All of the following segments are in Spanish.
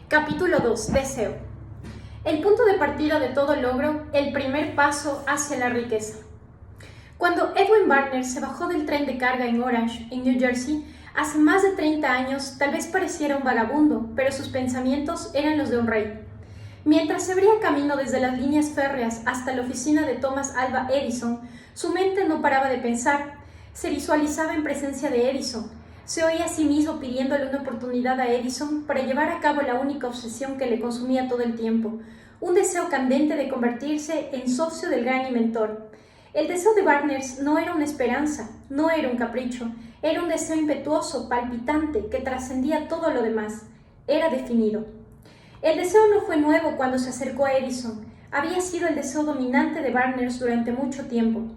Capítulo 2. Deseo. El punto de partida de todo logro, el primer paso hacia la riqueza. Cuando Edwin Barnes se bajó del tren de carga en Orange, en New Jersey, hace más de 30 años, tal vez pareciera un vagabundo, pero sus pensamientos eran los de un rey. Mientras se abría camino desde las líneas férreas hasta la oficina de Thomas Alva Edison, su mente no paraba de pensar. Se visualizaba en presencia de Edison. Se oía a sí mismo pidiéndole una oportunidad a Edison para llevar a cabo la única obsesión que le consumía todo el tiempo, un deseo candente de convertirse en socio del gran inventor. El deseo de Barnes no era una esperanza, no era un capricho, era un deseo impetuoso, palpitante, que trascendía todo lo demás. Era definido. El deseo no fue nuevo cuando se acercó a Edison. Había sido el deseo dominante de Barnes durante mucho tiempo.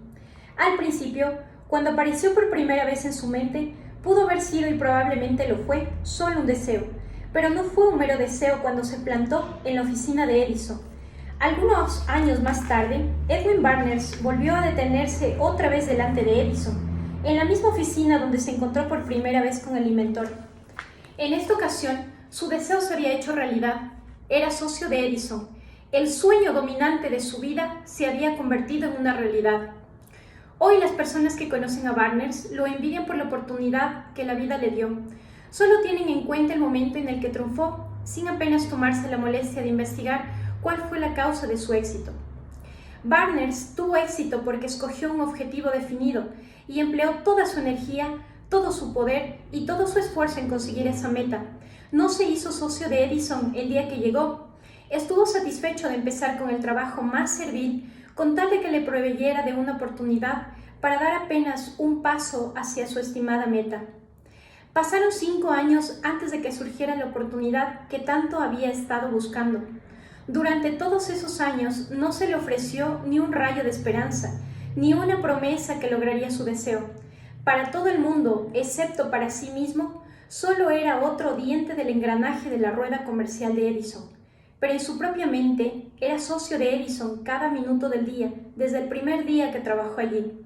Al principio, cuando apareció por primera vez en su mente, pudo haber sido, y probablemente lo fue, solo un deseo, pero no fue un mero deseo cuando se plantó en la oficina de Edison. Algunos años más tarde, Edwin Barnes volvió a detenerse otra vez delante de Edison, en la misma oficina donde se encontró por primera vez con el inventor. En esta ocasión, su deseo se había hecho realidad. Era socio de Edison. El sueño dominante de su vida se había convertido en una realidad. Hoy las personas que conocen a Barnes lo envidian por la oportunidad que la vida le dio. Solo tienen en cuenta el momento en el que triunfó, sin apenas tomarse la molestia de investigar cuál fue la causa de su éxito. Barnes tuvo éxito porque escogió un objetivo definido y empleó toda su energía, todo su poder y todo su esfuerzo en conseguir esa meta. No se hizo socio de Edison el día que llegó. Estuvo satisfecho de empezar con el trabajo más servil, con tal de que le proveyera de una oportunidad para dar apenas un paso hacia su estimada meta. Pasaron 5 años antes de que surgiera la oportunidad que tanto había estado buscando. Durante todos esos años no se le ofreció ni un rayo de esperanza, ni una promesa que lograría su deseo. Para todo el mundo, excepto para sí mismo, solo era otro diente del engranaje de la rueda comercial de Edison. Pero en su propia mente era socio de Edison cada minuto del día, desde el primer día que trabajó allí.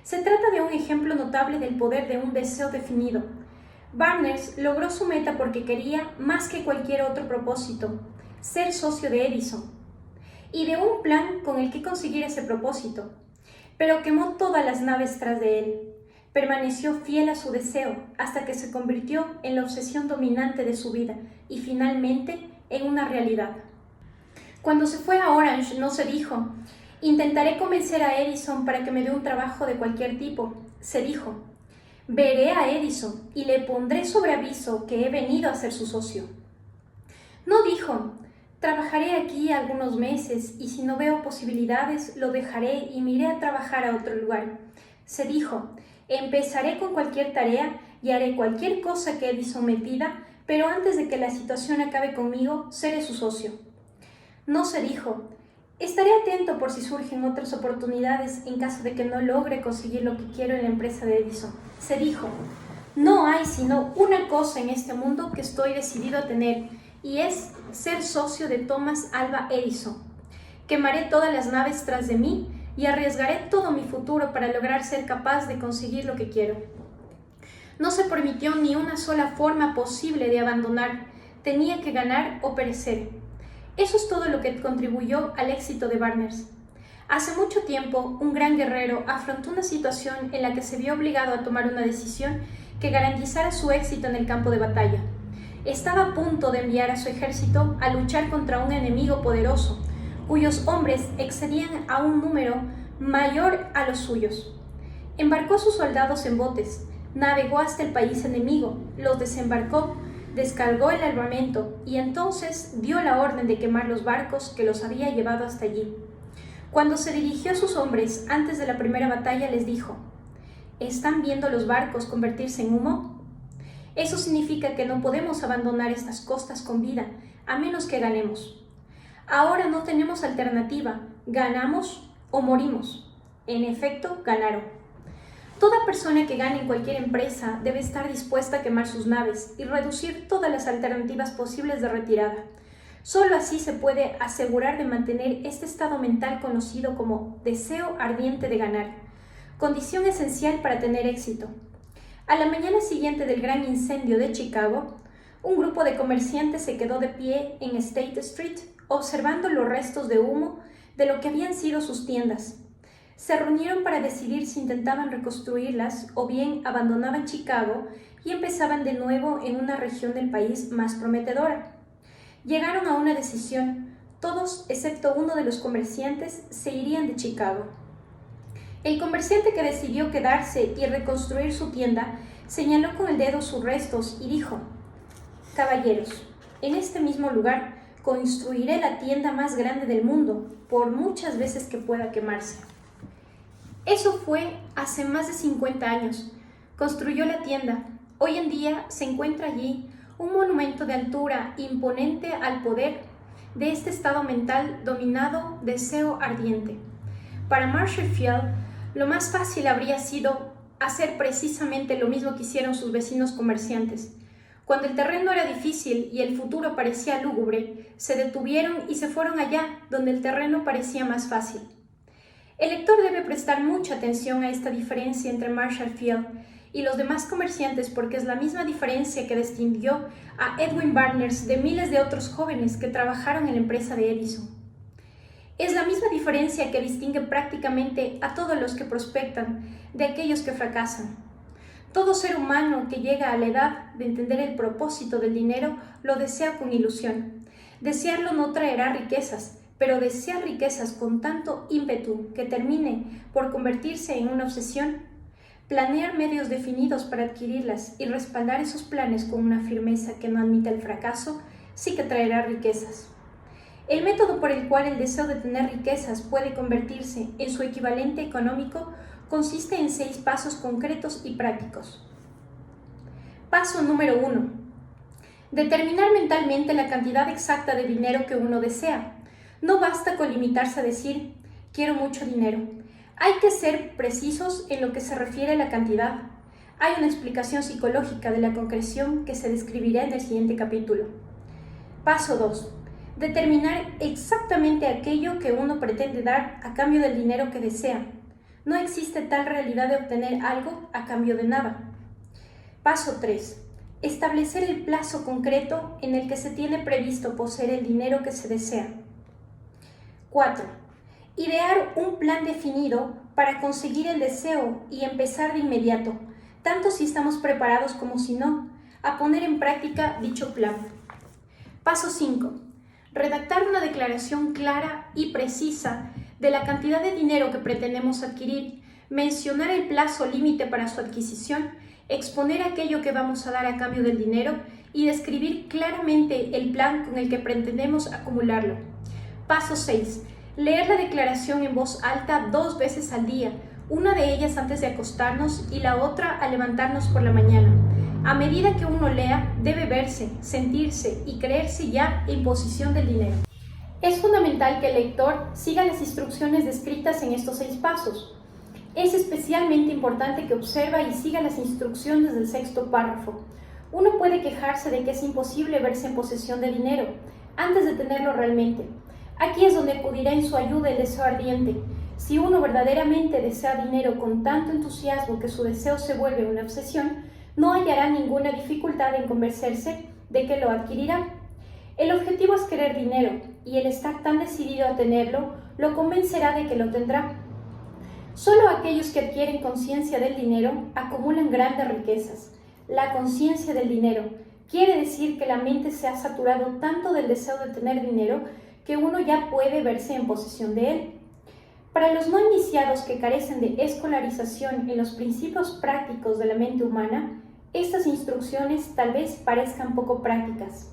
Se trata de un ejemplo notable del poder de un deseo definido. Barnes logró su meta porque quería, más que cualquier otro propósito, ser socio de Edison, y de un plan con el que conseguir ese propósito. Pero quemó todas las naves tras de él. Permaneció fiel a su deseo hasta que se convirtió en la obsesión dominante de su vida y finalmente en una realidad. Cuando se fue a Orange no se dijo, intentaré convencer a Edison para que me dé un trabajo de cualquier tipo. Se dijo, veré a Edison y le pondré sobre aviso que he venido a ser su socio. No dijo, trabajaré aquí algunos meses y si no veo posibilidades lo dejaré y me iré a trabajar a otro lugar. Se dijo, empezaré con cualquier tarea y haré cualquier cosa que Edison me pida, pero antes de que la situación acabe conmigo, seré su socio. No se dijo, estaré atento por si surgen otras oportunidades en caso de que no logre conseguir lo que quiero en la empresa de Edison. Se dijo, no hay sino una cosa en este mundo que estoy decidido a tener, y es ser socio de Thomas Alva Edison. Quemaré todas las naves tras de mí y arriesgaré todo mi futuro para lograr ser capaz de conseguir lo que quiero. No se permitió ni una sola forma posible de abandonar. Tenía que ganar o perecer. Eso es todo lo que contribuyó al éxito de Barnes. Hace mucho tiempo, un gran guerrero afrontó una situación en la que se vio obligado a tomar una decisión que garantizara su éxito en el campo de batalla. Estaba a punto de enviar a su ejército a luchar contra un enemigo poderoso, cuyos hombres excedían a un número mayor a los suyos. Embarcó a sus soldados en botes, navegó hasta el país enemigo, los desembarcó, descargó el armamento y entonces dio la orden de quemar los barcos que los había llevado hasta allí. Cuando se dirigió a sus hombres antes de la primera batalla les dijo, ¿están viendo los barcos convertirse en humo? Eso significa que no podemos abandonar estas costas con vida, a menos que ganemos. Ahora no tenemos alternativa, ganamos o morimos. En efecto, ganaron. Toda persona que gane en cualquier empresa debe estar dispuesta a quemar sus naves y reducir todas las alternativas posibles de retirada. Solo así se puede asegurar de mantener este estado mental conocido como deseo ardiente de ganar, condición esencial para tener éxito. A la mañana siguiente del gran incendio de Chicago, un grupo de comerciantes se quedó de pie en State Street, observando los restos de humo de lo que habían sido sus tiendas. Se reunieron para decidir si intentaban reconstruirlas o bien abandonaban Chicago y empezaban de nuevo en una región del país más prometedora. Llegaron a una decisión. Todos, excepto uno de los comerciantes, se irían de Chicago. El comerciante que decidió quedarse y reconstruir su tienda señaló con el dedo sus restos y dijo: «Caballeros, en este mismo lugar construiré la tienda más grande del mundo, por muchas veces que pueda quemarse». Eso fue hace más de 50 años. Construyó la tienda. Hoy en día se encuentra allí un monumento de altura imponente al poder de este estado mental dominado deseo ardiente. Para Marshall Field, lo más fácil habría sido hacer precisamente lo mismo que hicieron sus vecinos comerciantes. Cuando el terreno era difícil y el futuro parecía lúgubre, se detuvieron y se fueron allá donde el terreno parecía más fácil. El lector debe prestar mucha atención a esta diferencia entre Marshall Field y los demás comerciantes, porque es la misma diferencia que distinguió a Edwin Barnes de miles de otros jóvenes que trabajaron en la empresa de Edison. Es la misma diferencia que distingue prácticamente a todos los que prospectan de aquellos que fracasan. Todo ser humano que llega a la edad de entender el propósito del dinero lo desea con ilusión. Desearlo no traerá riquezas, pero desear riquezas con tanto ímpetu que termine por convertirse en una obsesión. Planear medios definidos para adquirirlas y respaldar esos planes con una firmeza que no admita el fracaso, sí que traerá riquezas. El método por el cual el deseo de tener riquezas puede convertirse en su equivalente económico consiste en 6 pasos concretos y prácticos. Paso número 1. Determinar mentalmente la cantidad exacta de dinero que uno desea. No basta con limitarse a decir, quiero mucho dinero. Hay que ser precisos en lo que se refiere a la cantidad. Hay una explicación psicológica de la concreción que se describirá en el siguiente capítulo. Paso 2. Determinar exactamente aquello que uno pretende dar a cambio del dinero que desea. No existe tal realidad de obtener algo a cambio de nada. Paso 3. Establecer el plazo concreto en el que se tiene previsto poseer el dinero que se desea. 4. Idear un plan definido para conseguir el deseo y empezar de inmediato, tanto si estamos preparados como si no, a poner en práctica dicho plan. Paso 5. Redactar una declaración clara y precisa de la cantidad de dinero que pretendemos adquirir, mencionar el plazo límite para su adquisición, exponer aquello que vamos a dar a cambio del dinero y describir claramente el plan con el que pretendemos acumularlo. Paso 6. Leer la declaración en voz alta 2 veces al día, una de ellas antes de acostarnos y la otra al levantarnos por la mañana. A medida que uno lea, debe verse, sentirse y creerse ya en posesión del dinero. Es fundamental que el lector siga las instrucciones descritas en estos 6 pasos. Es especialmente importante que observe y siga las instrucciones del 6º párrafo. Uno puede quejarse de que es imposible verse en posesión de dinero antes de tenerlo realmente. Aquí es donde acudirá en su ayuda el deseo ardiente. Si uno verdaderamente desea dinero con tanto entusiasmo que su deseo se vuelve una obsesión, no hallará ninguna dificultad en convencerse de que lo adquirirá. El objetivo es querer dinero, y el estar tan decidido a tenerlo lo convencerá de que lo tendrá. Solo aquellos que adquieren conciencia del dinero acumulan grandes riquezas. La conciencia del dinero quiere decir que la mente se ha saturado tanto del deseo de tener dinero que uno ya puede verse en posesión de él. Para los no iniciados que carecen de escolarización en los principios prácticos de la mente humana, estas instrucciones tal vez parezcan poco prácticas.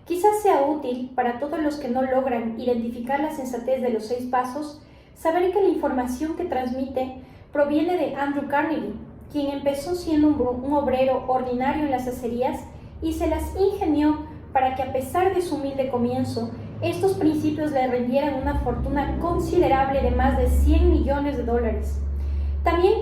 Quizás sea útil para todos los que no logran identificar la sensatez de los 6 pasos, saber que la información que transmite proviene de Andrew Carnegie, quien empezó siendo un obrero ordinario en las acerías y se las ingenió para que, a pesar de su humilde comienzo, estos principios le rindieran una fortuna considerable de más de $100 millones. También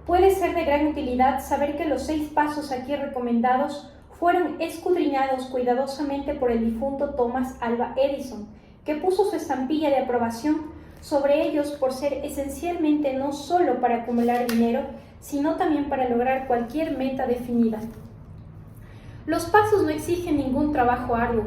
puede ser de gran utilidad saber que los 6 pasos aquí recomendados fueron escudriñados cuidadosamente por el difunto Thomas Alva Edison, que puso su estampilla de aprobación sobre ellos por ser esencialmente no solo para acumular dinero, sino también para lograr cualquier meta definida. Los pasos no exigen ningún trabajo arduo,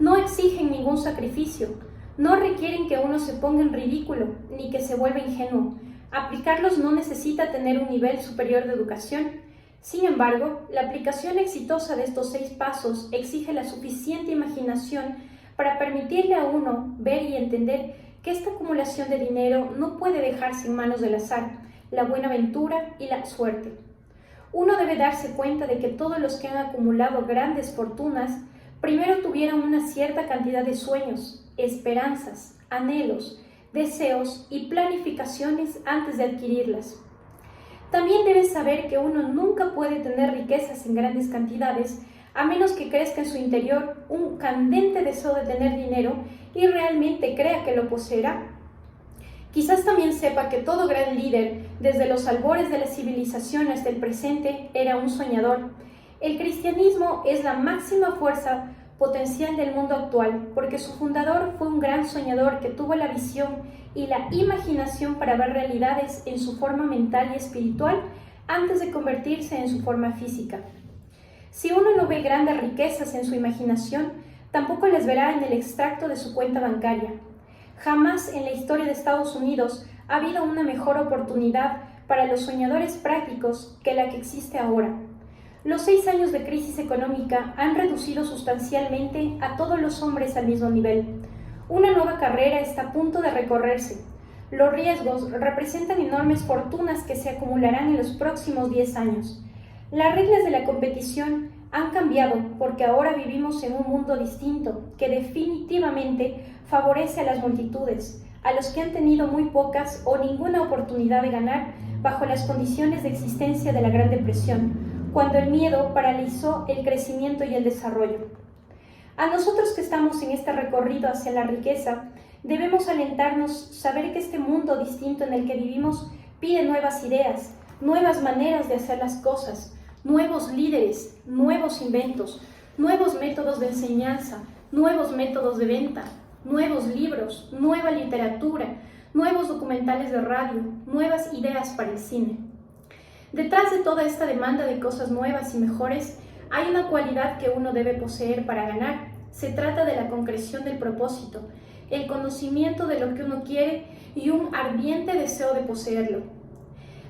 no exigen ningún sacrificio, no requieren que uno se ponga en ridículo ni que se vuelva ingenuo. Aplicarlos no necesita tener un nivel superior de educación. Sin embargo, la aplicación exitosa de estos 6 pasos exige la suficiente imaginación para permitirle a uno ver y entender que esta acumulación de dinero no puede dejarse en manos del azar, la buena ventura y la suerte. Uno debe darse cuenta de que todos los que han acumulado grandes fortunas primero tuvieron una cierta cantidad de sueños, esperanzas, anhelos, deseos y planificaciones antes de adquirirlas. También debes saber que uno nunca puede tener riquezas en grandes cantidades a menos que crezca en su interior un candente deseo de tener dinero y realmente crea que lo poseerá. Quizás también sepa que todo gran líder, desde los albores de la civilización hasta el presente, era un soñador. El cristianismo es la máxima fuerza potencial del mundo actual, porque su fundador fue un gran soñador que tuvo la visión y la imaginación para ver realidades en su forma mental y espiritual antes de convertirse en su forma física. Si uno no ve grandes riquezas en su imaginación, tampoco las verá en el extracto de su cuenta bancaria. Jamás en la historia de Estados Unidos ha habido una mejor oportunidad para los soñadores prácticos que la que existe ahora. Los 6 años de crisis económica han reducido sustancialmente a todos los hombres al mismo nivel. Una nueva carrera está a punto de recorrerse. Los riesgos representan enormes fortunas que se acumularán en los próximos 10 años. Las reglas de la competición han cambiado porque ahora vivimos en un mundo distinto que definitivamente favorece a las multitudes, a los que han tenido muy pocas o ninguna oportunidad de ganar bajo las condiciones de existencia de la Gran Depresión, cuando el miedo paralizó el crecimiento y el desarrollo. A nosotros que estamos en este recorrido hacia la riqueza, debemos alentarnos saber que este mundo distinto en el que vivimos pide nuevas ideas, nuevas maneras de hacer las cosas, nuevos líderes, nuevos inventos, nuevos métodos de enseñanza, nuevos métodos de venta, nuevos libros, nueva literatura, nuevos documentales de radio, nuevas ideas para el cine. Detrás de toda esta demanda de cosas nuevas y mejores, hay una cualidad que uno debe poseer para ganar. Se trata de la concreción del propósito, el conocimiento de lo que uno quiere y un ardiente deseo de poseerlo.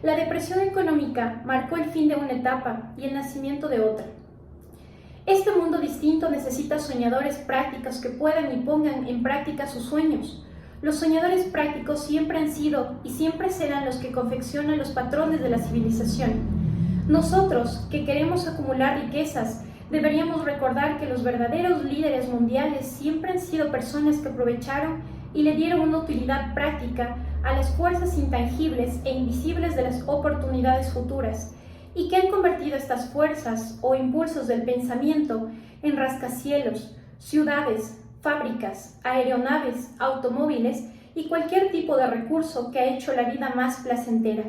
La depresión económica marcó el fin de una etapa y el nacimiento de otra. Este mundo distinto necesita soñadores prácticos que puedan y pongan en práctica sus sueños. Los soñadores prácticos siempre han sido y siempre serán los que confeccionan los patrones de la civilización. Nosotros, que queremos acumular riquezas, deberíamos recordar que los verdaderos líderes mundiales siempre han sido personas que aprovecharon y le dieron una utilidad práctica a las fuerzas intangibles e invisibles de las oportunidades futuras, y que han convertido estas fuerzas o impulsos del pensamiento en rascacielos, ciudades, fábricas, aeronaves, automóviles y cualquier tipo de recurso que ha hecho la vida más placentera.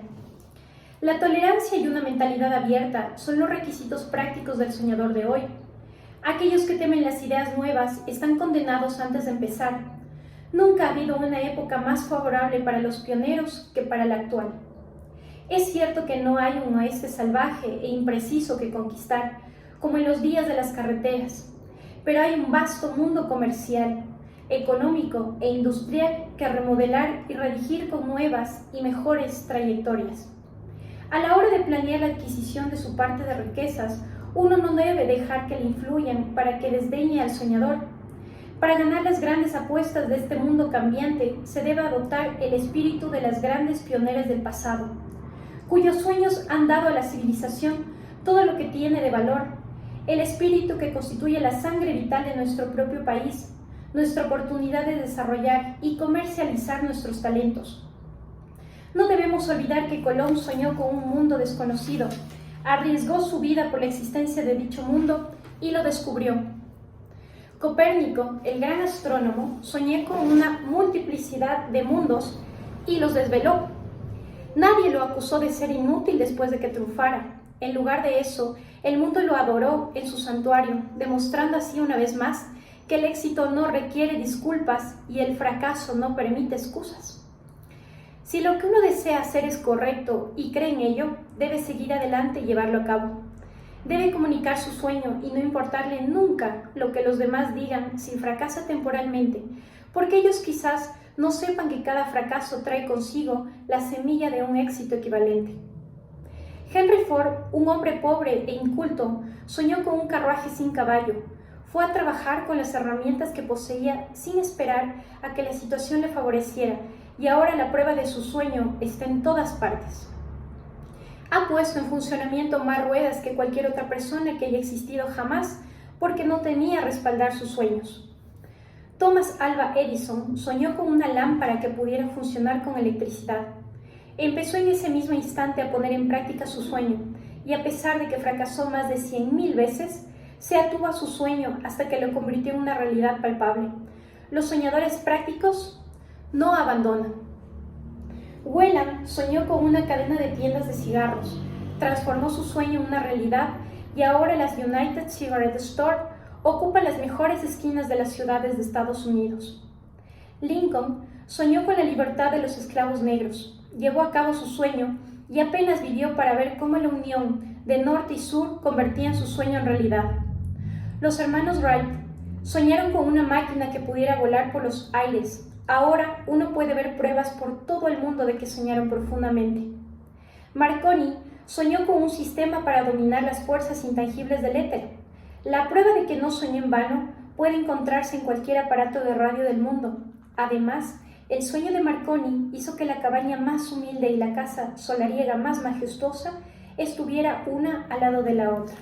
La tolerancia y una mentalidad abierta son los requisitos prácticos del soñador de hoy. Aquellos que temen las ideas nuevas están condenados antes de empezar. Nunca ha habido una época más favorable para los pioneros que para la actual. Es cierto que no hay un oeste salvaje e impreciso que conquistar, como en los días de las carreteras, pero hay un vasto mundo comercial, económico e industrial que remodelar y redigir con nuevas y mejores trayectorias. A la hora de planear la adquisición de su parte de riquezas, uno no debe dejar que le influyan para que desdeñe al soñador. Para ganar las grandes apuestas de este mundo cambiante, se debe adoptar el espíritu de las grandes pioneras del pasado, cuyos sueños han dado a la civilización todo lo que tiene de valor, el espíritu que constituye la sangre vital de nuestro propio país, nuestra oportunidad de desarrollar y comercializar nuestros talentos. No debemos olvidar que Colón soñó con un mundo desconocido, arriesgó su vida por la existencia de dicho mundo y lo descubrió. Copérnico, el gran astrónomo, soñó con una multiplicidad de mundos y los desveló. Nadie lo acusó de ser inútil después de que triunfara. En lugar de eso, el mundo lo adoró en su santuario, demostrando así una vez más que el éxito no requiere disculpas y el fracaso no permite excusas. Si lo que uno desea hacer es correcto y cree en ello, debe seguir adelante y llevarlo a cabo. Debe comunicar su sueño y no importarle nunca lo que los demás digan si fracasa temporalmente, porque ellos quizás no sepan que cada fracaso trae consigo la semilla de un éxito equivalente. Henry Ford, un hombre pobre e inculto, soñó con un carruaje sin caballo. Fue a trabajar con las herramientas que poseía sin esperar a que la situación le favoreciera, y ahora la prueba de su sueño está en todas partes. Ha puesto en funcionamiento más ruedas que cualquier otra persona que haya existido jamás, porque no tenía respaldar sus sueños. Thomas Alva Edison soñó con una lámpara que pudiera funcionar con electricidad. Empezó en ese mismo instante a poner en práctica su sueño, y a pesar de que fracasó más de 100.000 veces, se atuvo a su sueño hasta que lo convirtió en una realidad palpable. Los soñadores prácticos no abandonan. Whelan soñó con una cadena de tiendas de cigarros, transformó su sueño en una realidad y ahora las United Cigarette Store ocupan las mejores esquinas de las ciudades de Estados Unidos. Lincoln soñó con la libertad de los esclavos negros, llevó a cabo su sueño y apenas vivió para ver cómo la unión de norte y sur convertían su sueño en realidad. Los hermanos Wright soñaron con una máquina que pudiera volar por los aires. Ahora uno puede ver pruebas por todo el mundo de que soñaron profundamente. Marconi soñó con un sistema para dominar las fuerzas intangibles del éter. La prueba de que no soñó en vano puede encontrarse en cualquier aparato de radio del mundo. Además, el sueño de Marconi hizo que la cabaña más humilde y la casa solariega más majestuosa estuviera una al lado de la otra.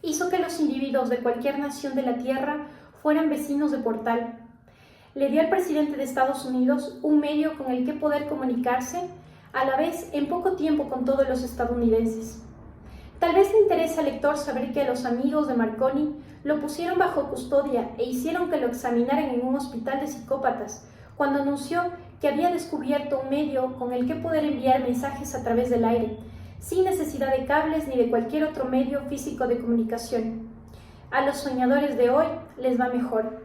Hizo que los individuos de cualquier nación de la Tierra fueran vecinos de portal. Le dio al presidente de Estados Unidos un medio con el que poder comunicarse, a la vez en poco tiempo con todos los estadounidenses. Tal vez le interese al lector saber que los amigos de Marconi lo pusieron bajo custodia e hicieron que lo examinaran en un hospital de psicópatas, cuando anunció que había descubierto un medio con el que poder enviar mensajes a través del aire, sin necesidad de cables ni de cualquier otro medio físico de comunicación. A los soñadores de hoy les va mejor.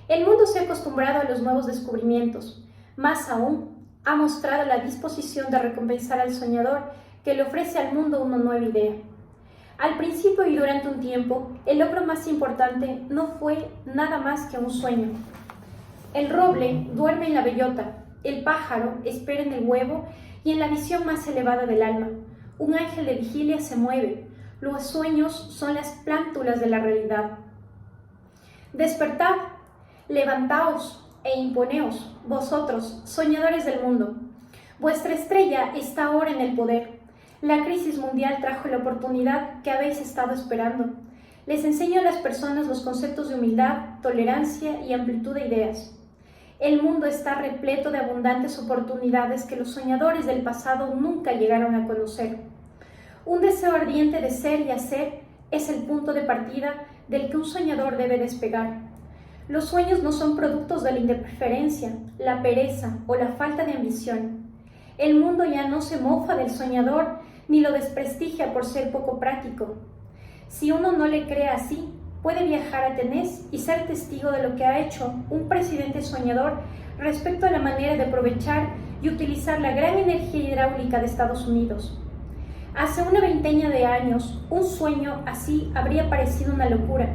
El mundo se ha acostumbrado a los nuevos descubrimientos. Más aún, ha mostrado la disposición de recompensar al soñador que le ofrece al mundo una nueva idea. Al principio y durante un tiempo, el logro más importante no fue nada más que un sueño. El roble duerme en la bellota, el pájaro espera en el huevo y en la visión más elevada del alma. Un ángel de vigilia se mueve. Los sueños son las plántulas de la realidad. Despertad, levantaos e imponeos, vosotros, soñadores del mundo. Vuestra estrella está ahora en el poder. La crisis mundial trajo la oportunidad que habéis estado esperando. Les enseño a las personas los conceptos de humildad, tolerancia y amplitud de ideas. El mundo está repleto de abundantes oportunidades que los soñadores del pasado nunca llegaron a conocer. Un deseo ardiente de ser y hacer es el punto de partida del que un soñador debe despegar. Los sueños no son productos de la indiferencia, la pereza o la falta de ambición. El mundo ya no se mofa del soñador ni lo desprestigia por ser poco práctico. Si uno no le cree así, puede viajar a Atenas y ser testigo de lo que ha hecho un presidente soñador respecto a la manera de aprovechar y utilizar la gran energía hidráulica de Estados Unidos. Hace una veintena de años, un sueño así habría parecido una locura.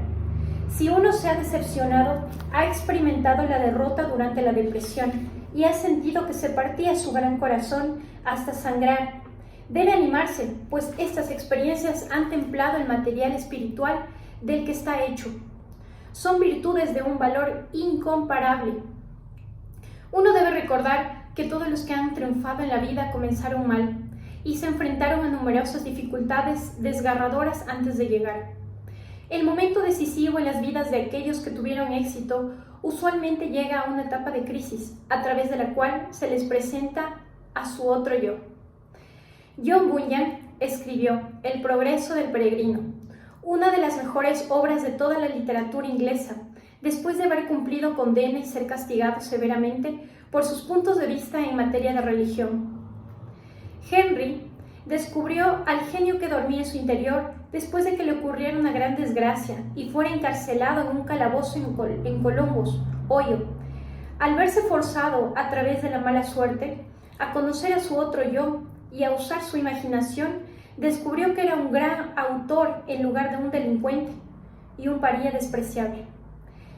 Si uno se ha decepcionado, ha experimentado la derrota durante la depresión y ha sentido que se partía su gran corazón hasta sangrar, debe animarse, pues estas experiencias han templado el material espiritual del que está hecho. Son virtudes de un valor incomparable. Uno debe recordar que todos los que han triunfado en la vida comenzaron mal y se enfrentaron a numerosas dificultades desgarradoras antes de llegar. El momento decisivo en las vidas de aquellos que tuvieron éxito usualmente llega a una etapa de crisis, a través de la cual se les presenta a su otro yo. John Bunyan escribió El progreso del peregrino, una de las mejores obras de toda la literatura inglesa, después de haber cumplido condena y ser castigado severamente por sus puntos de vista en materia de religión. Henry descubrió al genio que dormía en su interior después de que le ocurriera una gran desgracia y fuera encarcelado en un calabozo en Columbus, Ohio. Al verse forzado a través de la mala suerte a conocer a su otro yo y a usar su imaginación, Descubrió que era un gran autor en lugar de un delincuente y un paria despreciable.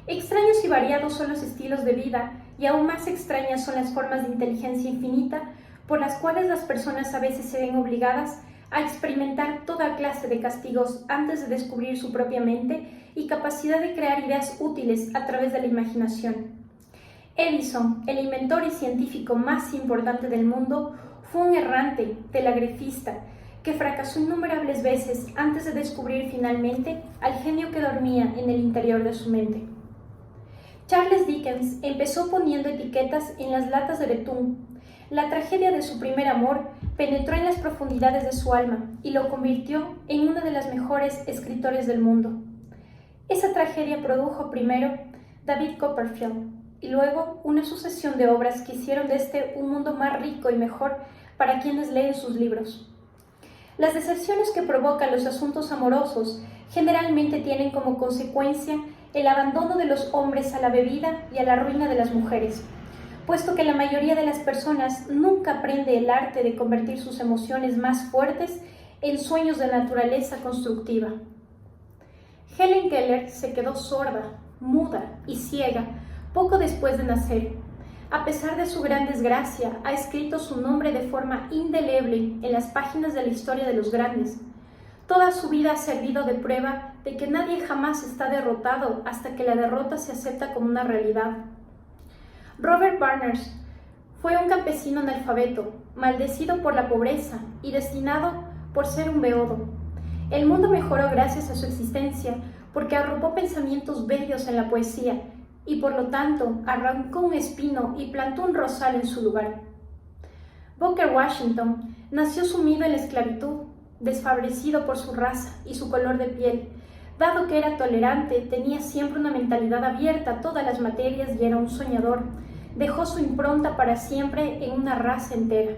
Extraños y variados son los estilos de vida y aún más extrañas son las formas de inteligencia infinita por las cuales las personas a veces se ven obligadas a experimentar toda clase de castigos antes de descubrir su propia mente y capacidad de crear ideas útiles a través de la imaginación. Edison, el inventor y científico más importante del mundo, fue un errante, telegrafista, que fracasó innumerables veces antes de descubrir finalmente al genio que dormía en el interior de su mente. Charles Dickens empezó poniendo etiquetas en las latas de betún. La tragedia de su primer amor penetró en las profundidades de su alma y lo convirtió en uno de los mejores escritores del mundo. Esa tragedia produjo primero David Copperfield y luego una sucesión de obras que hicieron de este un mundo más rico y mejor para quienes leen sus libros. Las decepciones que provocan los asuntos amorosos generalmente tienen como consecuencia el abandono de los hombres a la bebida y a la ruina de las mujeres, puesto que la mayoría de las personas nunca aprende el arte de convertir sus emociones más fuertes en sueños de naturaleza constructiva. Helen Keller se quedó sorda, muda y ciega poco después de nacer. A pesar de su gran desgracia, ha escrito su nombre de forma indeleble en las páginas de la historia de los grandes. Toda su vida ha servido de prueba de que nadie jamás está derrotado hasta que la derrota se acepta como una realidad. Robert Barnes fue un campesino analfabeto, maldecido por la pobreza y destinado por ser un beodo. El mundo mejoró gracias a su existencia porque arropó pensamientos bellos en la poesía y por lo tanto arrancó un espino y plantó un rosal en su lugar. Booker Washington nació sumido en la esclavitud, desfavorecido por su raza y su color de piel. Dado que era tolerante, tenía siempre una mentalidad abierta a todas las materias y era un soñador. Dejó su impronta para siempre en una raza entera.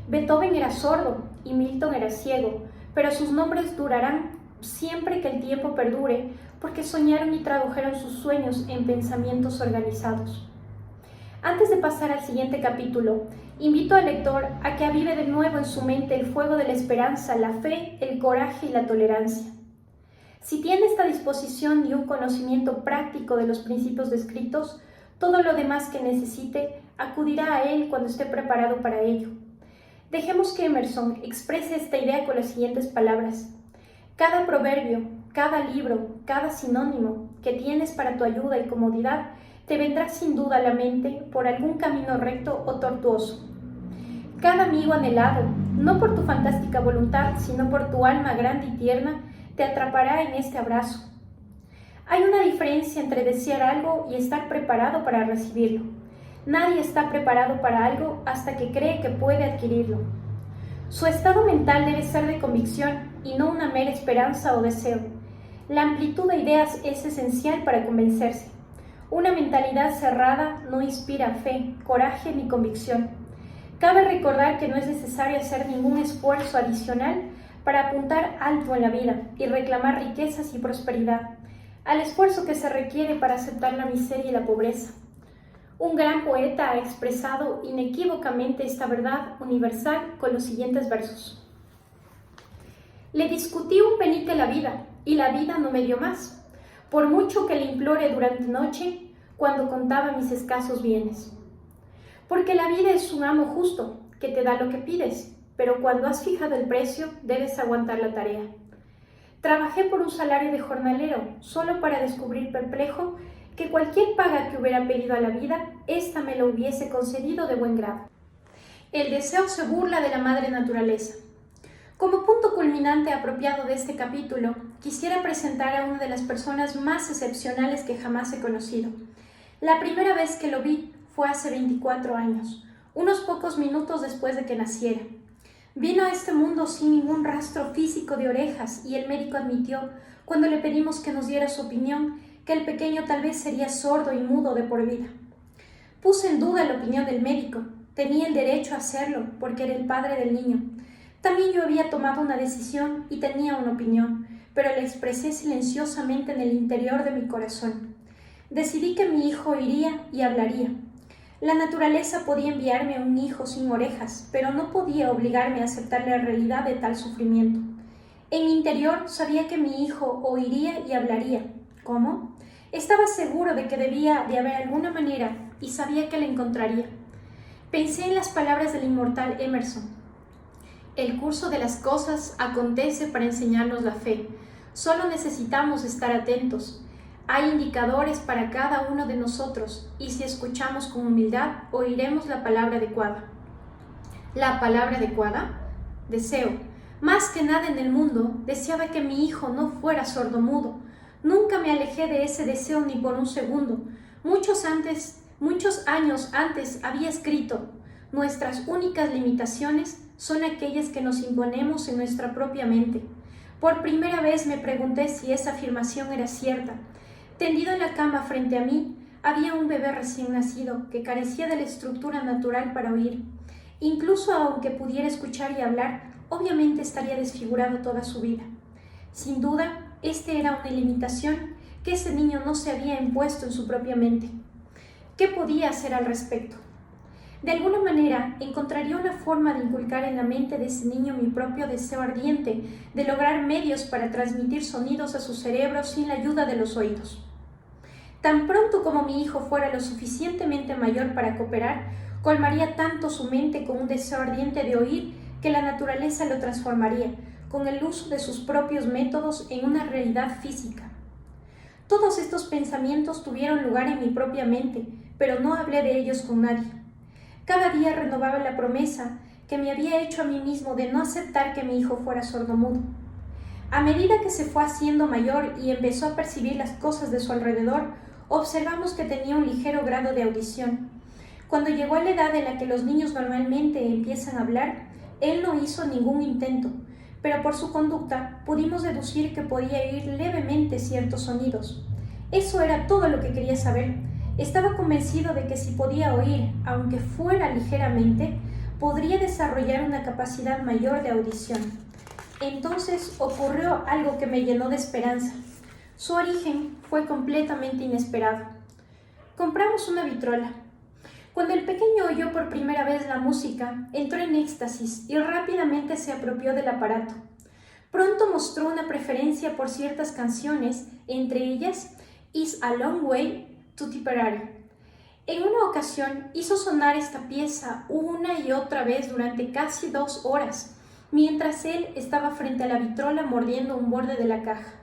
Beethoven era sordo y Milton era ciego, pero sus nombres durarán siempre que el tiempo perdure, porque soñaron y tradujeron sus sueños en pensamientos organizados. Antes de pasar al siguiente capítulo, invito al lector a que avive de nuevo en su mente el fuego de la esperanza, la fe, el coraje y la tolerancia. Si tiene esta disposición y un conocimiento práctico de los principios descritos, todo lo demás que necesite acudirá a él cuando esté preparado para ello. Dejemos que Emerson exprese esta idea con las siguientes palabras. Cada proverbio, cada libro, cada sinónimo que tienes para tu ayuda y comodidad te vendrá sin duda a la mente por algún camino recto o tortuoso. Cada amigo anhelado, no por tu fantástica voluntad, sino por tu alma grande y tierna, te atrapará en este abrazo. Hay una diferencia entre desear algo y estar preparado para recibirlo. Nadie está preparado para algo hasta que cree que puede adquirirlo. Su estado mental debe ser de convicción y no una mera esperanza o deseo. La amplitud de ideas es esencial para convencerse. Una mentalidad cerrada no inspira fe, coraje ni convicción. Cabe recordar que no es necesario hacer ningún esfuerzo adicional para apuntar alto en la vida y reclamar riquezas y prosperidad, al esfuerzo que se requiere para aceptar la miseria y la pobreza. Un gran poeta ha expresado inequívocamente esta verdad universal con los siguientes versos. Le discutí un penique la vida, y la vida no me dio más, por mucho que le implore durante noche, cuando contaba mis escasos bienes. Porque la vida es un amo justo, que te da lo que pides, pero cuando has fijado el precio, debes aguantar la tarea. Trabajé por un salario de jornalero, solo para descubrir perplejo que cualquier paga que hubiera pedido a la vida, ésta me lo hubiese concedido de buen grado. El deseo se burla de la madre naturaleza. Como punto culminante apropiado de este capítulo, quisiera presentar a una de las personas más excepcionales que jamás he conocido. La primera vez que lo vi fue hace 24 años, unos pocos minutos después de que naciera. Vino a este mundo sin ningún rastro físico de orejas y el médico admitió, cuando le pedimos que nos diera su opinión, que el pequeño tal vez sería sordo y mudo de por vida. Puse en duda la opinión del médico. Tenía el derecho a hacerlo porque era el padre del niño. También yo había tomado una decisión y tenía una opinión, pero la expresé silenciosamente en el interior de mi corazón. Decidí que mi hijo iría y hablaría. La naturaleza podía enviarme a un hijo sin orejas, pero no podía obligarme a aceptar la realidad de tal sufrimiento. En mi interior sabía que mi hijo oiría y hablaría. ¿Cómo? Estaba seguro de que debía de haber alguna manera y sabía que la encontraría. Pensé en las palabras del inmortal Emerson. El curso de las cosas acontece para enseñarnos la fe. Solo necesitamos estar atentos. Hay indicadores para cada uno de nosotros y si escuchamos con humildad, oiremos la palabra adecuada. ¿La palabra adecuada? Deseo. Más que nada en el mundo, deseaba que mi hijo no fuera sordomudo. Nunca me alejé de ese deseo ni por un segundo. Muchos años antes había escrito: nuestras únicas limitaciones son aquellas que nos imponemos en nuestra propia mente. Por primera vez me pregunté si esa afirmación era cierta. Tendido en la cama frente a mí, había un bebé recién nacido que carecía de la estructura natural para oír. Incluso aunque pudiera escuchar y hablar, obviamente estaría desfigurado toda su vida. Sin duda, este era una limitación que ese niño no se había impuesto en su propia mente. ¿Qué podía hacer al respecto? De alguna manera, encontraría una forma de inculcar en la mente de ese niño mi propio deseo ardiente de lograr medios para transmitir sonidos a su cerebro sin la ayuda de los oídos. Tan pronto como mi hijo fuera lo suficientemente mayor para cooperar, colmaría tanto su mente con un deseo ardiente de oír que la naturaleza lo transformaría, con el uso de sus propios métodos, en una realidad física. Todos estos pensamientos tuvieron lugar en mi propia mente, pero no hablé de ellos con nadie. Cada día renovaba la promesa que me había hecho a mí mismo de no aceptar que mi hijo fuera sordomudo. A medida que se fue haciendo mayor y empezó a percibir las cosas de su alrededor, observamos que tenía un ligero grado de audición. Cuando llegó a la edad en la que los niños normalmente empiezan a hablar, él no hizo ningún intento, pero por su conducta pudimos deducir que podía oír levemente ciertos sonidos. Eso era todo lo que quería saber. Estaba convencido de que si podía oír, aunque fuera ligeramente, podría desarrollar una capacidad mayor de audición. Entonces ocurrió algo que me llenó de esperanza. Su origen fue completamente inesperado. Compramos una vitrola. Cuando el pequeño oyó por primera vez la música, entró en éxtasis y rápidamente se apropió del aparato. Pronto mostró una preferencia por ciertas canciones, entre ellas It's a Long Way to Tipperary. En una ocasión hizo sonar esta pieza una y otra vez durante casi 2 horas, mientras él estaba frente a la vitrola mordiendo un borde de la caja.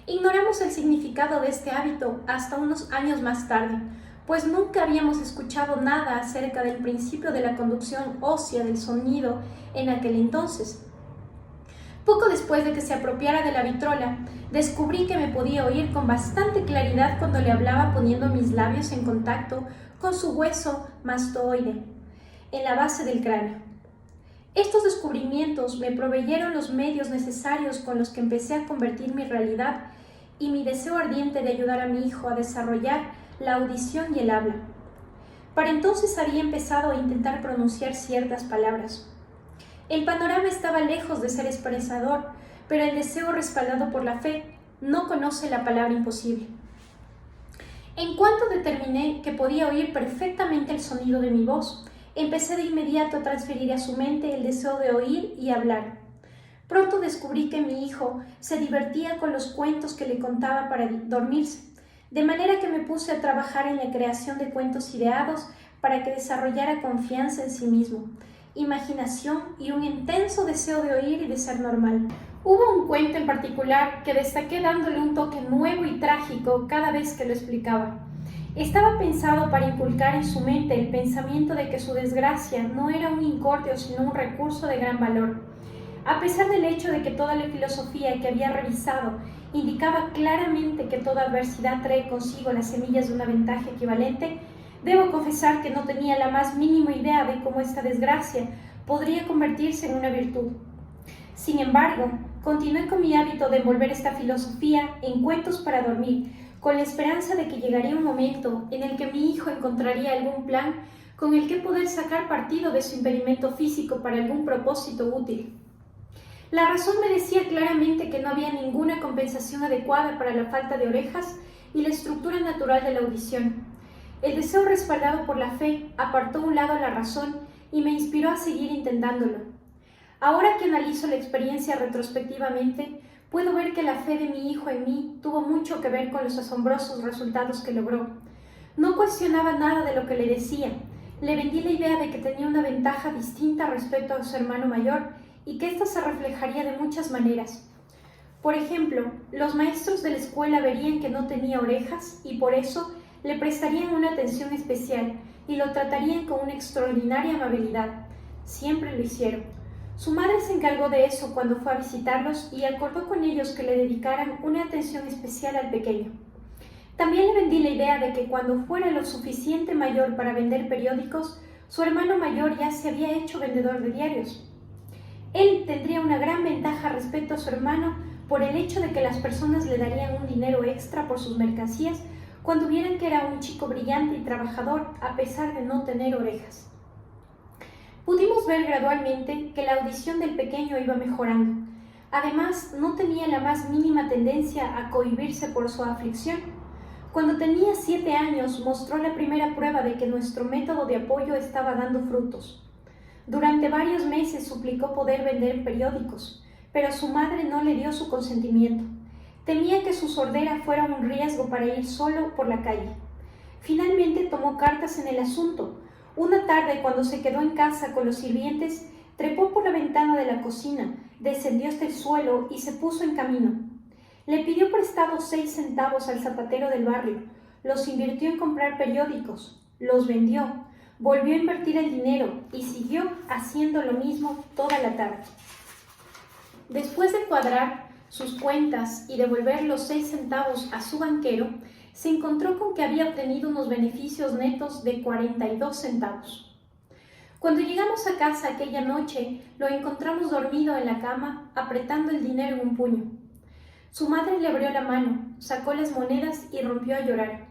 Ignoramos el significado de este hábito hasta unos años más tarde, pues nunca habíamos escuchado nada acerca del principio de la conducción ósea del sonido en aquel entonces. Poco después de que se apropiara de la vitrola, descubrí que me podía oír con bastante claridad cuando le hablaba poniendo mis labios en contacto con su hueso mastoide, en la base del cráneo. Estos descubrimientos me proveyeron los medios necesarios con los que empecé a convertir mi realidad y mi deseo ardiente de ayudar a mi hijo a desarrollar la audición y el habla. Para entonces había empezado a intentar pronunciar ciertas palabras. El panorama estaba lejos de ser esperanzador, pero el deseo respaldado por la fe no conoce la palabra imposible. En cuanto determiné que podía oír perfectamente el sonido de mi voz, empecé de inmediato a transferir a su mente el deseo de oír y hablar. Pronto descubrí que mi hijo se divertía con los cuentos que le contaba para dormirse, de manera que me puse a trabajar en la creación de cuentos ideados para que desarrollara confianza en sí mismo, imaginación y un intenso deseo de oír y de ser normal. Hubo un cuento en particular que destaqué dándole un toque nuevo y trágico cada vez que lo explicaba. Estaba pensado para inculcar en su mente el pensamiento de que su desgracia no era un incordio sino un recurso de gran valor. A pesar del hecho de que toda la filosofía que había revisado indicaba claramente que toda adversidad trae consigo las semillas de una ventaja equivalente, debo confesar que no tenía la más mínima idea de cómo esta desgracia podría convertirse en una virtud. Sin embargo, continué con mi hábito de envolver esta filosofía en cuentos para dormir, con la esperanza de que llegaría un momento en el que mi hijo encontraría algún plan con el que poder sacar partido de su impedimento físico para algún propósito útil. La razón me decía claramente que no había ninguna compensación adecuada para la falta de orejas y la estructura natural de la audición. El deseo respaldado por la fe apartó a un lado la razón y me inspiró a seguir intentándolo. Ahora que analizo la experiencia retrospectivamente, puedo ver que la fe de mi hijo en mí tuvo mucho que ver con los asombrosos resultados que logró. No cuestionaba nada de lo que le decía. Le vendí la idea de que tenía una ventaja distinta respecto a su hermano mayor y que ésta se reflejaría de muchas maneras. Por ejemplo, los maestros de la escuela verían que no tenía orejas y por eso le prestarían una atención especial y lo tratarían con una extraordinaria amabilidad. Siempre lo hicieron. Su madre se encargó de eso cuando fue a visitarlos y acordó con ellos que le dedicaran una atención especial al pequeño. También le vendí la idea de que cuando fuera lo suficiente mayor para vender periódicos, su hermano mayor ya se había hecho vendedor de diarios. Él tendría una gran ventaja respecto a su hermano por el hecho de que las personas le darían un dinero extra por sus mercancías cuando vieran que era un chico brillante y trabajador a pesar de no tener orejas. Pudimos ver gradualmente que la audición del pequeño iba mejorando. Además, no tenía la más mínima tendencia a cohibirse por su aflicción. Cuando tenía 7 años, mostró la primera prueba de que nuestro método de apoyo estaba dando frutos. Durante varios meses suplicó poder vender periódicos, pero su madre no le dio su consentimiento. Temía que su sordera fuera un riesgo para ir solo por la calle. Finalmente tomó cartas en el asunto. Una tarde, cuando se quedó en casa con los sirvientes, trepó por la ventana de la cocina, descendió hasta el suelo y se puso en camino. Le pidió prestado 6 centavos al zapatero del barrio, los invirtió en comprar periódicos, los vendió, volvió a invertir el dinero y siguió haciendo lo mismo toda la tarde. Después de cuadrar sus cuentas y devolver los 6 centavos a su banquero, se encontró con que había obtenido unos beneficios netos de 42 centavos. Cuando llegamos a casa aquella noche, lo encontramos dormido en la cama, apretando el dinero en un puño. Su madre le abrió la mano, sacó las monedas y rompió a llorar.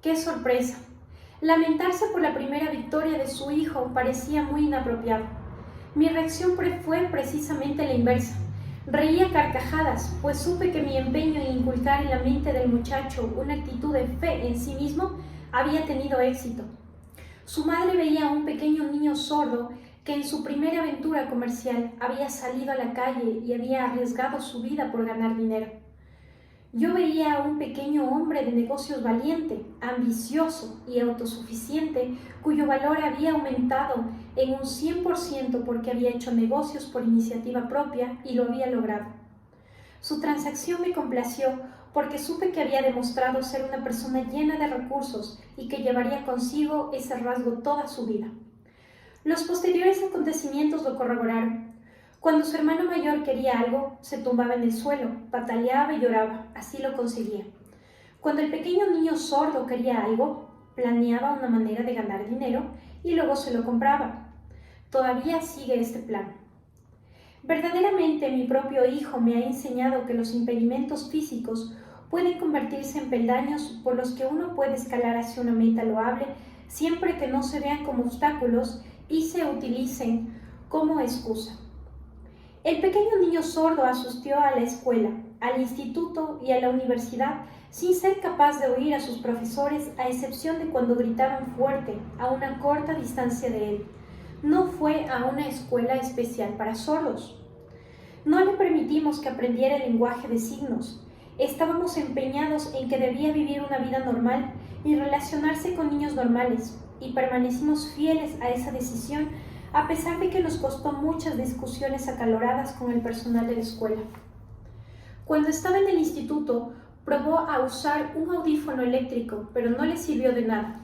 ¡Qué sorpresa! Lamentarse por la primera victoria de su hijo parecía muy inapropiado. Mi reacción fue precisamente la inversa. Reí a carcajadas, pues supe que mi empeño en inculcar en la mente del muchacho una actitud de fe en sí mismo había tenido éxito. Su madre veía a un pequeño niño sordo que en su primera aventura comercial había salido a la calle y había arriesgado su vida por ganar dinero. Yo veía a un pequeño hombre de negocios valiente, ambicioso y autosuficiente, cuyo valor había aumentado en un 100% porque había hecho negocios por iniciativa propia y lo había logrado. Su transacción me complació porque supe que había demostrado ser una persona llena de recursos y que llevaría consigo ese rasgo toda su vida. Los posteriores acontecimientos lo corroboraron. Cuando su hermano mayor quería algo, se tumbaba en el suelo, pataleaba y lloraba, así lo conseguía. Cuando el pequeño niño sordo quería algo, planeaba una manera de ganar dinero y luego se lo compraba. Todavía sigue este plan. Verdaderamente mi propio hijo me ha enseñado que los impedimentos físicos pueden convertirse en peldaños por los que uno puede escalar hacia una meta loable siempre que no se vean como obstáculos y se utilicen como excusa. El pequeño niño sordo asistió a la escuela, al instituto y a la universidad sin ser capaz de oír a sus profesores, a excepción de cuando gritaban fuerte a una corta distancia de él. No fue a una escuela especial para sordos. No le permitimos que aprendiera el lenguaje de signos. Estábamos empeñados en que debía vivir una vida normal y relacionarse con niños normales, y permanecimos fieles a esa decisión a pesar de que nos costó muchas discusiones acaloradas con el personal de la escuela. Cuando estaba en el instituto, probó a usar un audífono eléctrico, pero no le sirvió de nada.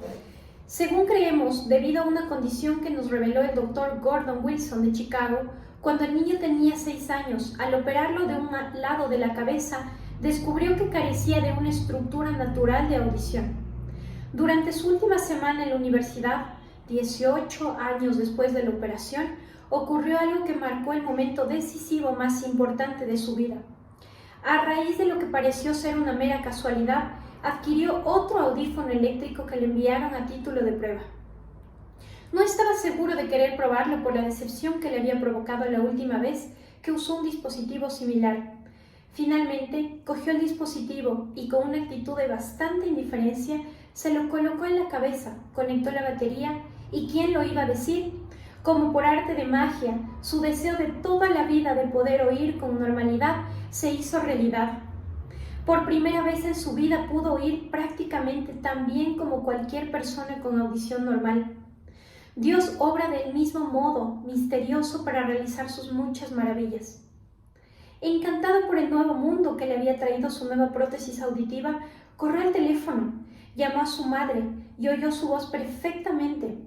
Según creemos, debido a una condición que nos reveló el Dr. Gordon Wilson de Chicago, cuando el niño tenía 6 años, al operarlo de un lado de la cabeza, descubrió que carecía de una estructura natural de audición. Durante su última semana en la universidad, 18 años después de la operación, ocurrió algo que marcó el momento decisivo más importante de su vida. A raíz de lo que pareció ser una mera casualidad, adquirió otro audífono eléctrico que le enviaron a título de prueba. No estaba seguro de querer probarlo por la decepción que le había provocado la última vez que usó un dispositivo similar. Finalmente, cogió el dispositivo y con una actitud de bastante indiferencia Se lo colocó en la cabeza, conectó la batería y ¿quién lo iba a decir? Como por arte de magia, su deseo de toda la vida de poder oír con normalidad se hizo realidad. Por primera vez en su vida pudo oír prácticamente tan bien como cualquier persona con audición normal. Dios obra del mismo modo misterioso para realizar sus muchas maravillas. Encantado por el nuevo mundo que le había traído su nueva prótesis auditiva, corrió al teléfono, llamó a su madre y oyó su voz perfectamente.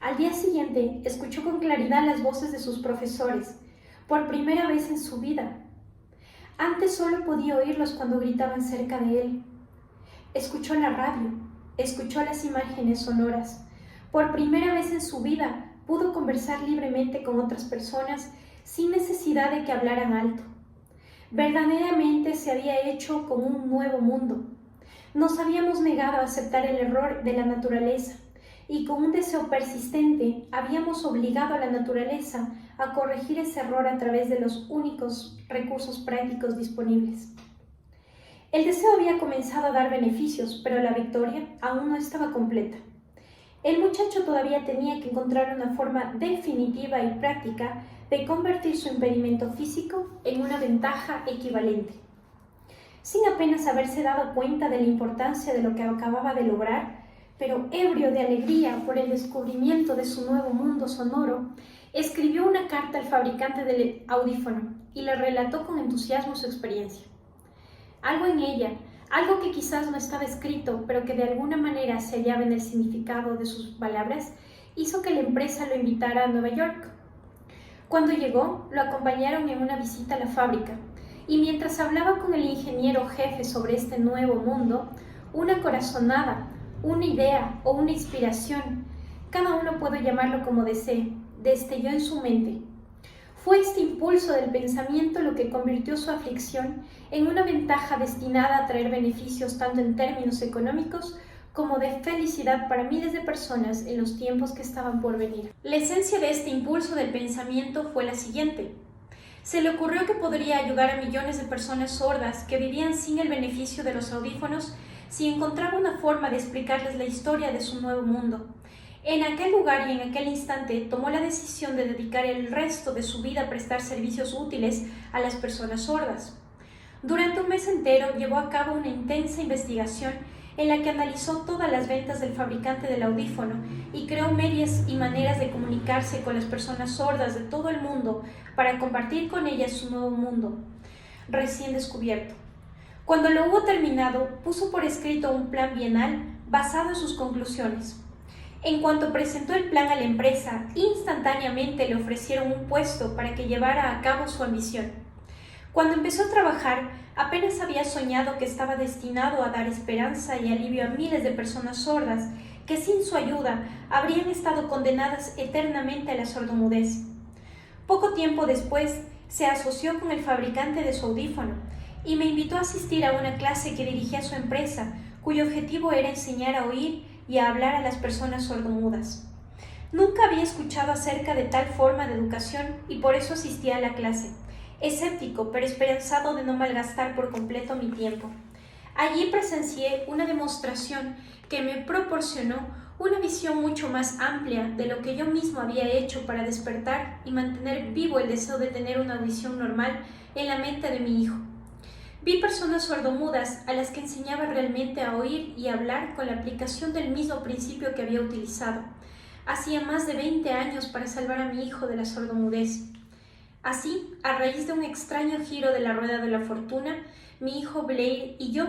Al día siguiente, escuchó con claridad las voces de sus profesores, por primera vez en su vida. Antes solo podía oírlos cuando gritaban cerca de él. Escuchó la radio, escuchó las imágenes sonoras. Por primera vez en su vida pudo conversar libremente con otras personas sin necesidad de que hablaran alto. Verdaderamente se había hecho con un nuevo mundo. Nos habíamos negado a aceptar el error de la naturaleza y con un deseo persistente habíamos obligado a la naturaleza a corregir ese error a través de los únicos recursos prácticos disponibles. El deseo había comenzado a dar beneficios, pero la victoria aún no estaba completa. El muchacho todavía tenía que encontrar una forma definitiva y práctica de convertir su impedimento físico en una ventaja equivalente. Sin apenas haberse dado cuenta de la importancia de lo que acababa de lograr, pero ebrio de alegría por el descubrimiento de su nuevo mundo sonoro, escribió una carta al fabricante del audífono y le relató con entusiasmo su experiencia. Algo en ella, algo que quizás no estaba escrito, pero que de alguna manera se hallaba en el significado de sus palabras, hizo que la empresa lo invitara a Nueva York. Cuando llegó, lo acompañaron en una visita a la fábrica, y mientras hablaba con el ingeniero jefe sobre este nuevo mundo, una corazonada, una idea o una inspiración, cada uno puede llamarlo como desee, destelló en su mente. Fue este impulso del pensamiento lo que convirtió su aflicción en una ventaja destinada a traer beneficios tanto en términos económicos como de felicidad para miles de personas en los tiempos que estaban por venir. La esencia de este impulso del pensamiento fue la siguiente. Se le ocurrió que podría ayudar a millones de personas sordas que vivían sin el beneficio de los audífonos si encontraba una forma de explicarles la historia de su nuevo mundo. En aquel lugar y en aquel instante tomó la decisión de dedicar el resto de su vida a prestar servicios útiles a las personas sordas. Durante un mes entero llevó a cabo una intensa investigación en la que analizó todas las ventas del fabricante del audífono y creó medios y maneras de comunicarse con las personas sordas de todo el mundo para compartir con ellas su nuevo mundo recién descubierto. Cuando lo hubo terminado, puso por escrito un plan bienal basado en sus conclusiones. En cuanto presentó el plan a la empresa, instantáneamente le ofrecieron un puesto para que llevara a cabo su ambición. Cuando empezó a trabajar, apenas había soñado que estaba destinado a dar esperanza y alivio a miles de personas sordas que sin su ayuda habrían estado condenadas eternamente a la sordomudez. Poco tiempo después, se asoció con el fabricante de su audífono y me invitó a asistir a una clase que dirigía su empresa, cuyo objetivo era enseñar a oír y a hablar a las personas sordomudas. Nunca había escuchado acerca de tal forma de educación y por eso asistí a la clase, escéptico pero esperanzado de no malgastar por completo mi tiempo. Allí presencié una demostración que me proporcionó una visión mucho más amplia de lo que yo mismo había hecho para despertar y mantener vivo el deseo de tener una audición normal en la mente de mi hijo. Vi personas sordomudas a las que enseñaba realmente a oír y hablar con la aplicación del mismo principio que había utilizado. Hacía más de 20 años para salvar a mi hijo de la sordomudez. Así, a raíz de un extraño giro de la rueda de la fortuna, mi hijo Blair y yo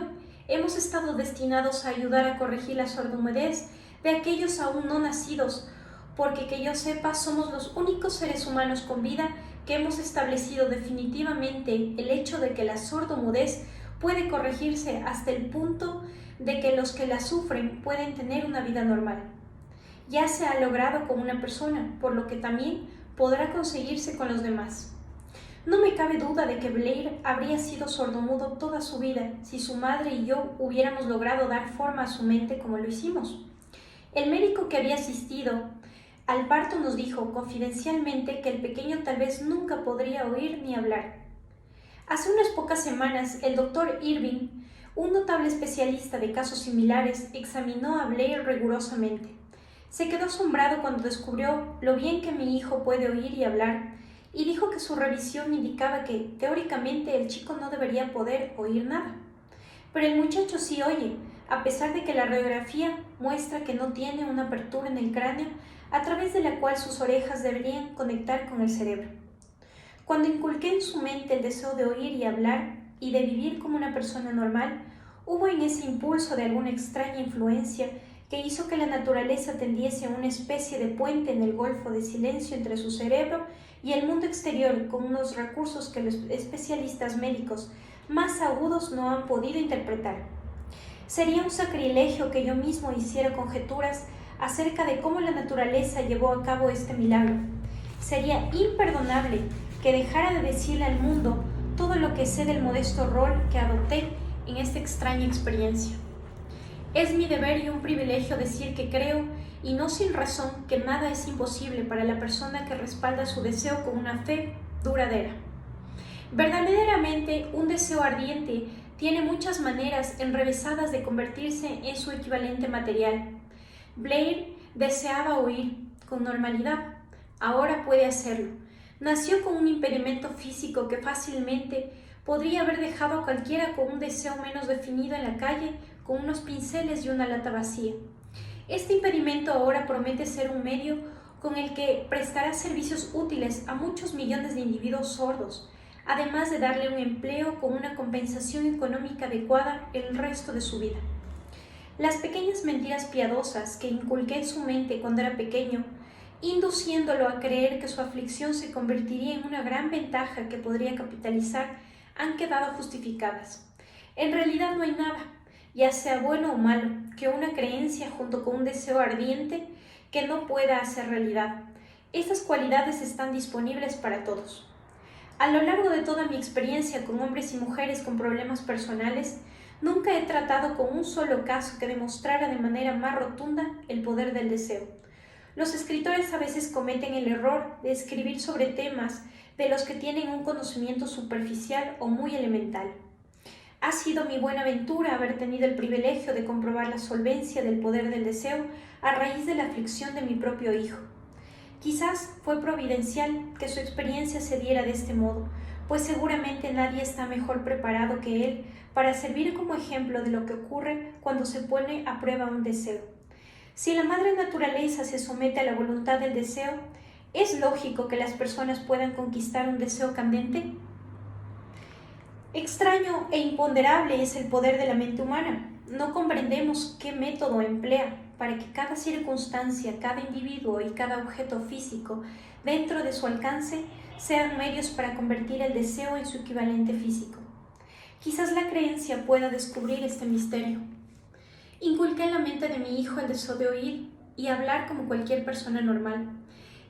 hemos estado destinados a ayudar a corregir la sordomudez de aquellos aún no nacidos, porque que yo sepa somos los únicos seres humanos con vida que hemos establecido definitivamente el hecho de que la sordomudez puede corregirse hasta el punto de que los que la sufren pueden tener una vida normal. Ya se ha logrado con una persona, por lo que también podrá conseguirse con los demás. No me cabe duda de que Blair habría sido sordomudo toda su vida si su madre y yo hubiéramos logrado dar forma a su mente como lo hicimos. El médico que había asistido al parto nos dijo confidencialmente que el pequeño tal vez nunca podría oír ni hablar. Hace unas pocas semanas, el doctor Irving, Un notable especialista de casos similares examinó a Blair rigurosamente. Se quedó asombrado cuando descubrió lo bien que mi hijo puede oír y hablar, y dijo que su revisión indicaba que, teóricamente, el chico no debería poder oír nada. Pero el muchacho sí oye, a pesar de que la radiografía muestra que no tiene una apertura en el cráneo a través de la cual sus orejas deberían conectar con el cerebro. Cuando inculqué en su mente el deseo de oír y hablar y de vivir como una persona normal, hubo en ese impulso de alguna extraña influencia que hizo que la naturaleza tendiese a una especie de puente en el golfo de silencio entre su cerebro y el mundo exterior, con unos recursos que los especialistas médicos más agudos no han podido interpretar. Sería un sacrilegio que yo mismo hiciera conjeturas acerca de cómo la naturaleza llevó a cabo este milagro. Sería imperdonable que dejara de decirle al mundo todo lo que sé del modesto rol que adopté en esta extraña experiencia. Es mi deber y un privilegio decir que creo, y no sin razón, que nada es imposible para la persona que respalda su deseo con una fe duradera. Verdaderamente, un deseo ardiente tiene muchas maneras enrevesadas de convertirse en su equivalente material. Blair deseaba oír con normalidad. Ahora puede hacerlo. Nació con un impedimento físico que fácilmente podría haber dejado a cualquiera con un deseo menos definido en la calle con unos pinceles y una lata vacía. Este impedimento ahora promete ser un medio con el que prestará servicios útiles a muchos millones de individuos sordos, además de darle un empleo con una compensación económica adecuada el resto de su vida. Las pequeñas mentiras piadosas que inculqué en su mente cuando era pequeño, induciéndolo a creer que su aflicción se convertiría en una gran ventaja que podría capitalizar, han quedado justificadas. En realidad no hay nada, ya sea bueno o malo, que una creencia junto con un deseo ardiente que no pueda hacer realidad. Estas cualidades están disponibles para todos. A lo largo de toda mi experiencia con hombres y mujeres con problemas personales, nunca he tratado con un solo caso que demostrara de manera más rotunda el poder del deseo. Los escritores a veces cometen el error de escribir sobre temas de los que tienen un conocimiento superficial o muy elemental. Ha sido mi buena aventura haber tenido el privilegio de comprobar la solvencia del poder del deseo a raíz de la aflicción de mi propio hijo. Quizás fue providencial que su experiencia se diera de este modo, pues seguramente nadie está mejor preparado que él para servir como ejemplo de lo que ocurre cuando se pone a prueba un deseo. Si la madre naturaleza se somete a la voluntad del deseo, ¿es lógico que las personas puedan conquistar un deseo candente? Extraño e imponderable es el poder de la mente humana. No comprendemos qué método emplea para que cada circunstancia, cada individuo y cada objeto físico dentro de su alcance sean medios para convertir el deseo en su equivalente físico. Quizás la creencia pueda descubrir este misterio. Inculqué en la mente de mi hijo el deseo de oír y hablar como cualquier persona normal.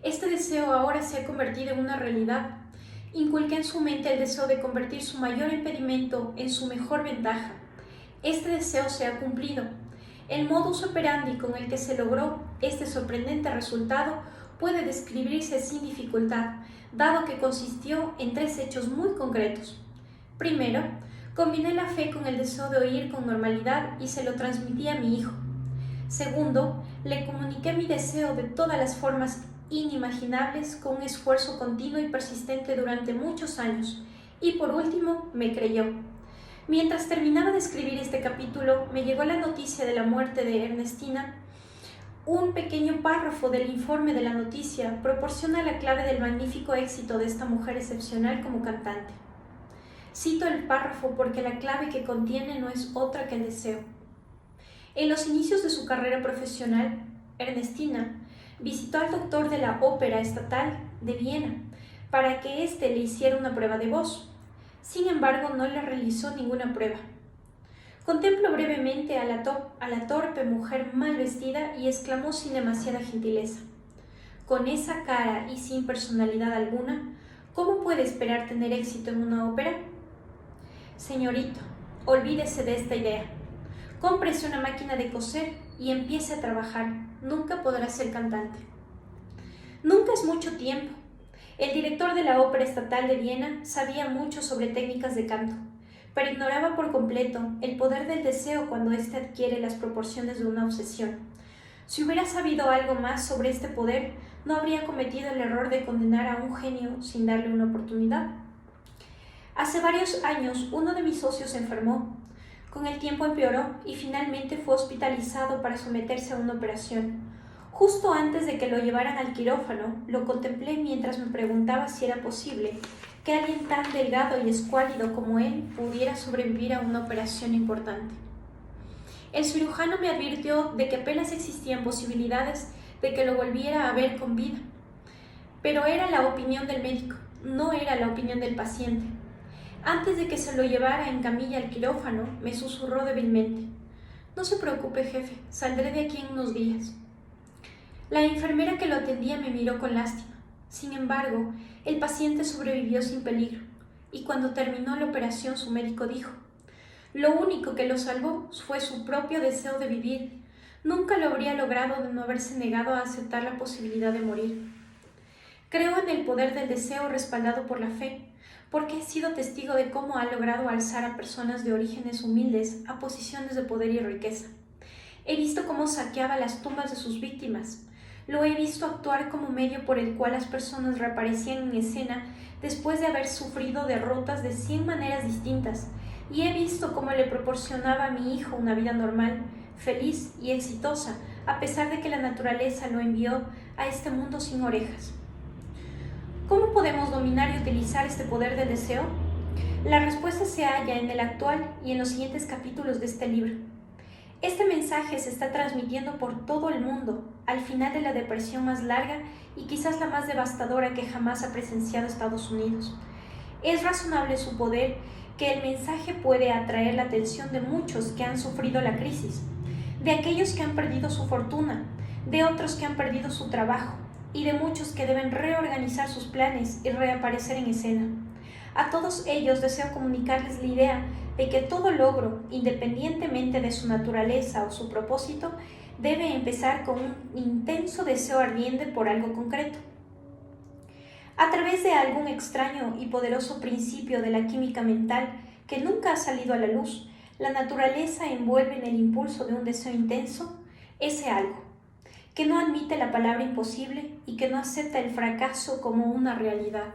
Este deseo ahora se ha convertido en una realidad. Inculqué en su mente el deseo de convertir su mayor impedimento en su mejor ventaja. Este deseo se ha cumplido. El modus operandi con el que se logró este sorprendente resultado puede describirse sin dificultad, dado que consistió en 3 hechos muy concretos. Primero, combiné la fe con el deseo de oír con normalidad y se lo transmití a mi hijo. Segundo, le comuniqué mi deseo de todas las formas inimaginables con un esfuerzo continuo y persistente durante muchos años. Y por último, me creyó. Mientras terminaba de escribir este capítulo, me llegó la noticia de la muerte de Ernestina. Un pequeño párrafo del informe de la noticia proporciona la clave del magnífico éxito de esta mujer excepcional como cantante. Cito el párrafo porque la clave que contiene no es otra que el deseo. En los inicios de su carrera profesional, Ernestina visitó al doctor de la Ópera Estatal de Viena para que éste le hiciera una prueba de voz. Sin embargo, no le realizó ninguna prueba. Contemplo brevemente a la torpe mujer mal vestida y exclamó sin demasiada gentileza: «Con esa cara y sin personalidad alguna, ¿cómo puede esperar tener éxito en una ópera?» «Señorito, olvídese de esta idea. Cómprese una máquina de coser y empiece a trabajar. Nunca podrá ser cantante». Nunca es mucho tiempo. El director de la Ópera Estatal de Viena sabía mucho sobre técnicas de canto, pero ignoraba por completo el poder del deseo cuando éste adquiere las proporciones de una obsesión. Si hubiera sabido algo más sobre este poder, no habría cometido el error de condenar a un genio sin darle una oportunidad. Hace varios años, uno de mis socios se enfermó. Con el tiempo empeoró y finalmente fue hospitalizado para someterse a una operación. Justo antes de que lo llevaran al quirófano, lo contemplé mientras me preguntaba si era posible que alguien tan delgado y escuálido como él pudiera sobrevivir a una operación importante. El cirujano me advirtió de que apenas existían posibilidades de que lo volviera a ver con vida. Pero era la opinión del médico, no era la opinión del paciente. Antes de que se lo llevara en camilla al quirófano, me susurró débilmente: «No se preocupe, jefe, saldré de aquí en unos días». La enfermera que lo atendía me miró con lástima. Sin embargo, el paciente sobrevivió sin peligro, y cuando terminó la operación su médico dijo: «Lo único que lo salvó fue su propio deseo de vivir. Nunca lo habría logrado de no haberse negado a aceptar la posibilidad de morir». Creo en el poder del deseo respaldado por la fe, porque he sido testigo de cómo ha logrado alzar a personas de orígenes humildes a posiciones de poder y riqueza. He visto cómo saqueaba las tumbas de sus víctimas. Lo he visto actuar como medio por el cual las personas reaparecían en escena después de haber sufrido derrotas de 100 maneras distintas, y he visto cómo le proporcionaba a mi hijo una vida normal, feliz y exitosa, a pesar de que la naturaleza lo envió a este mundo sin orejas. ¿Cómo podemos dominar y utilizar este poder del deseo? La respuesta se halla en el actual y en los siguientes capítulos de este libro. Este mensaje se está transmitiendo por todo el mundo, al final de la depresión más larga y quizás la más devastadora que jamás ha presenciado Estados Unidos. Es razonable suponer que el mensaje puede atraer la atención de muchos que han sufrido la crisis, de aquellos que han perdido su fortuna, de otros que han perdido su trabajo, y de muchos que deben reorganizar sus planes y reaparecer en escena. A todos ellos deseo comunicarles la idea de que todo logro, independientemente de su naturaleza o su propósito, debe empezar con un intenso deseo ardiente por algo concreto. A través de algún extraño y poderoso principio de la química mental que nunca ha salido a la luz, la naturaleza envuelve en el impulso de un deseo intenso ese algo, que no admite la palabra imposible y que no acepta el fracaso como una realidad.